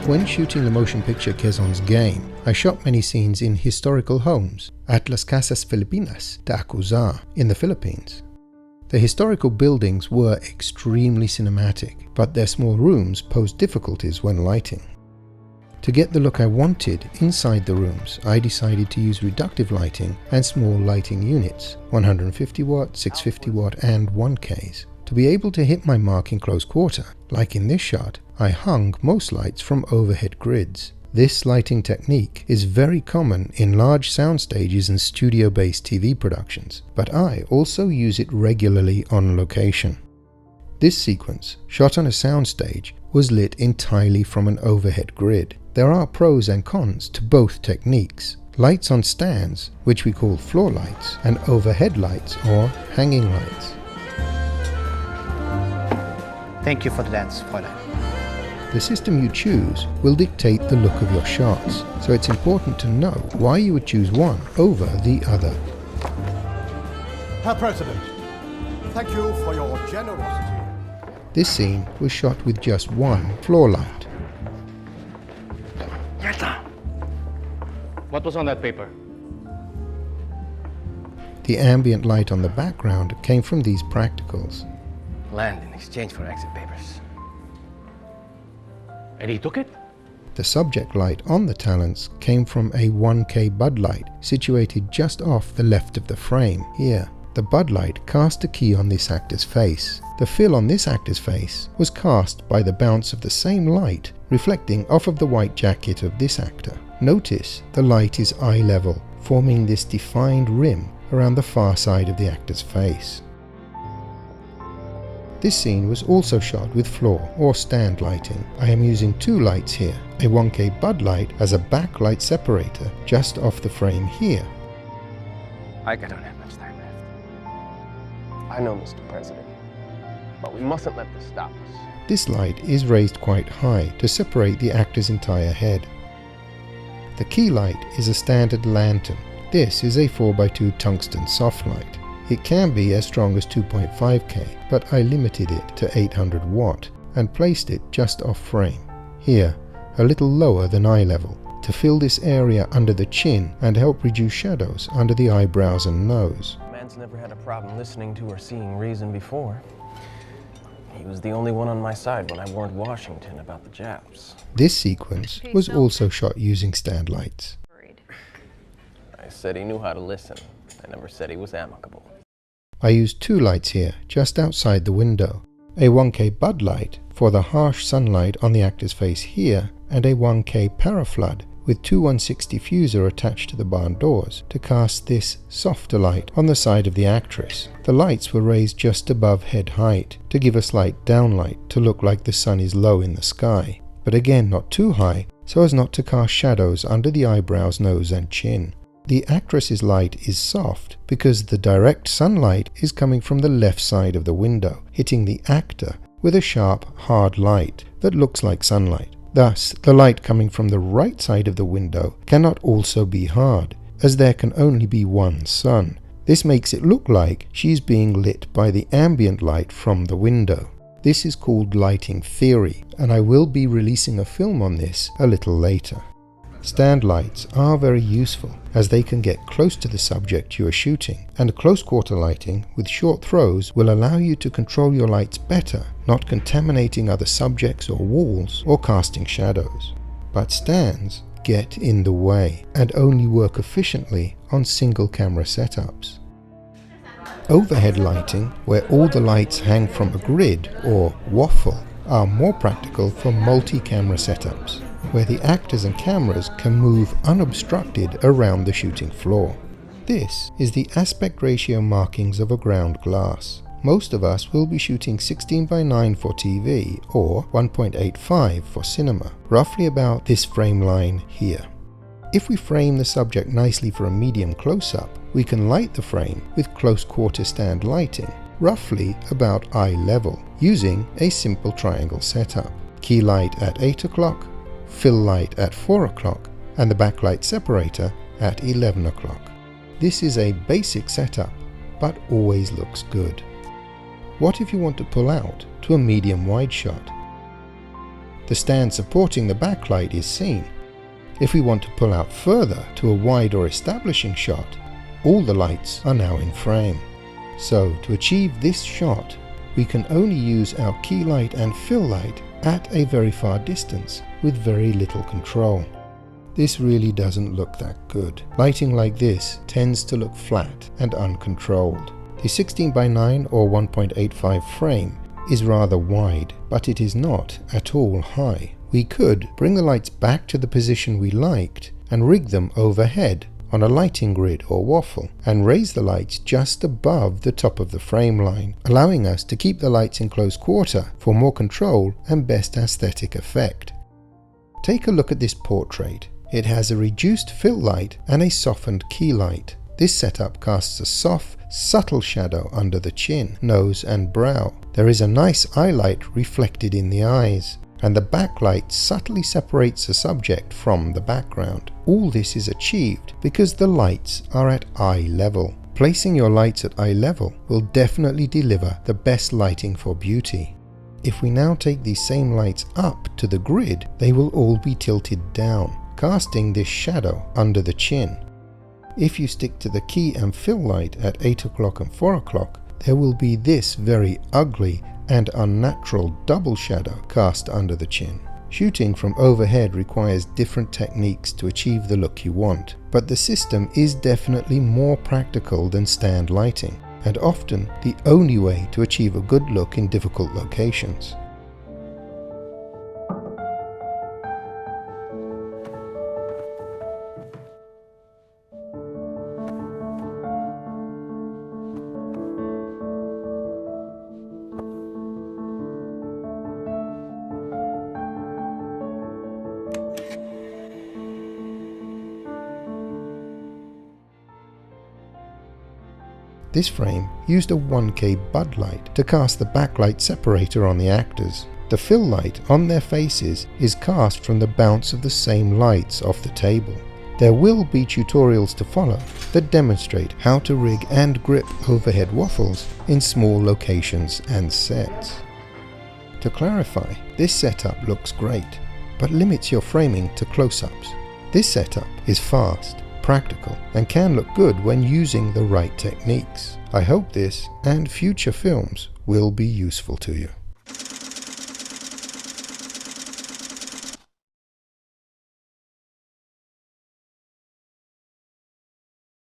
When shooting the motion picture Quezon's Game, I shot many scenes in historical homes at Las Casas Filipinas de Acuzar in the Philippines. The historical buildings were extremely cinematic, but their small rooms posed difficulties when lighting. To get the look I wanted inside the rooms, I decided to use reductive lighting and small lighting units, 150 watt, 650 watt and 1Ks. To be able to hit my mark in close quarter, like in this shot, I hung most lights from overhead grids. This lighting technique is very common in large sound stages and studio-based TV productions, but I also use it regularly on location. This sequence, shot on a soundstage, was lit entirely from an overhead grid. There are pros and cons to both techniques. Lights on stands, which we call floor lights, and overhead lights or hanging lights. Thank you for the dance, Fräulein. The system you choose will dictate the look of your shots, so it's important to know why you would choose one over the other. Herr President, thank you for your generosity. This scene was shot with just one floor light. What was on that paper? The ambient light on the background came from these practicals. Land in exchange for exit papers. And he took it? The subject light on the talents came from a 1K Bud light situated just off the left of the frame here. The Bud light cast a key on this actor's face. The fill on this actor's face was cast by the bounce of the same light reflecting off of the white jacket of this actor. Notice the light is eye level, forming this defined rim around the far side of the actor's face. This scene was also shot with floor or stand lighting. I am using two lights here, a 1K Bud light as a backlight separator just off the frame here. I don't have much time left. I know, Mr. President, but we mustn't let this stop us. This light is raised quite high to separate the actor's entire head. The key light is a standard lantern. This is a 4x2 tungsten soft light. It can be as strong as 2.5K, but I limited it to 800 watt and placed it just off frame. Here, a little lower than eye level, to fill this area under the chin and help reduce shadows under the eyebrows and nose. Man's never had a problem listening to or seeing reason before. He was the only one on my side when I warned Washington about the Japs. This sequence was also shot using stand lights. I said he knew how to listen. I never said he was amicable. I used two lights here, just outside the window. A 1K Bud light for the harsh sunlight on the actor's face here, and a 1K Paraflood with two 160 diffuser attached to the barn doors to cast this softer light on the side of the actress. The lights were raised just above head height to give a slight downlight to look like the sun is low in the sky, but again not too high so as not to cast shadows under the eyebrows, nose and chin. The actress's light is soft because the direct sunlight is coming from the left side of the window, hitting the actor with a sharp, hard light that looks like sunlight. Thus, the light coming from the right side of the window cannot also be hard, as there can only be one sun. This makes it look like she is being lit by the ambient light from the window. This is called lighting theory, and I will be releasing a film on this a little later. Stand lights are very useful as they can get close to the subject you are shooting, and close quarter lighting with short throws will allow you to control your lights better, not contaminating other subjects or walls or casting shadows. But stands get in the way and only work efficiently on single camera setups. Overhead lighting, where all the lights hang from a grid or waffle, are more practical for multi-camera setups, where the actors and cameras can move unobstructed around the shooting floor. This is the aspect ratio markings of a ground glass. Most of us will be shooting 16:9 for TV or 1.85 for cinema, roughly about this frame line here. If we frame the subject nicely for a medium close-up, we can light the frame with close quarter stand lighting, roughly about eye level, using a simple triangle setup. Key light at 8 o'clock, fill light at 4 o'clock, and the backlight separator at 11 o'clock. This is a basic setup, but always looks good. What if you want to pull out to a medium wide shot? the stand supporting the backlight is seen. If we want to pull out further to a wide or establishing shot, all the lights are now in frame. So to achieve this shot, we can only use our key light and fill light at a very far distance with very little control. This really doesn't look that good. Lighting like this tends to look flat and uncontrolled. The 16:9 or 1.85 frame is rather wide, but it is not at all high. We could bring the lights back to the position we liked and rig them overhead on a lighting grid or waffle and raise the lights just above the top of the frame line, allowing us to keep the lights in close quarter for more control and best aesthetic effect. Take a look at this portrait. It has a reduced fill light and a softened key light. This setup casts a soft, subtle shadow under the chin, nose and brow. There is a nice eye light reflected in the eyes, and the backlight subtly separates the subject from the background. All this is achieved because the lights are at eye level. Placing your lights at eye level will definitely deliver the best lighting for beauty. If we now take these same lights up to the grid, they will all be tilted down, casting this shadow under the chin. If you stick to the key and fill light at 8 o'clock and 4 o'clock, there will be this very ugly and unnatural double shadow cast under the chin. Shooting from overhead requires different techniques to achieve the look you want, but the system is definitely more practical than stand lighting, and often the only way to achieve a good look in difficult locations. This frame used a 1K Bud light to cast the backlight separator on the actors. The fill light on their faces is cast from the bounce of the same lights off the table. There will be tutorials to follow that demonstrate how to rig and grip overhead waffles in small locations and sets. To clarify, this setup looks great, but limits your framing to close-ups. This setup is fast, practical, and can look good when using the right techniques. I hope this and future films will be useful to you.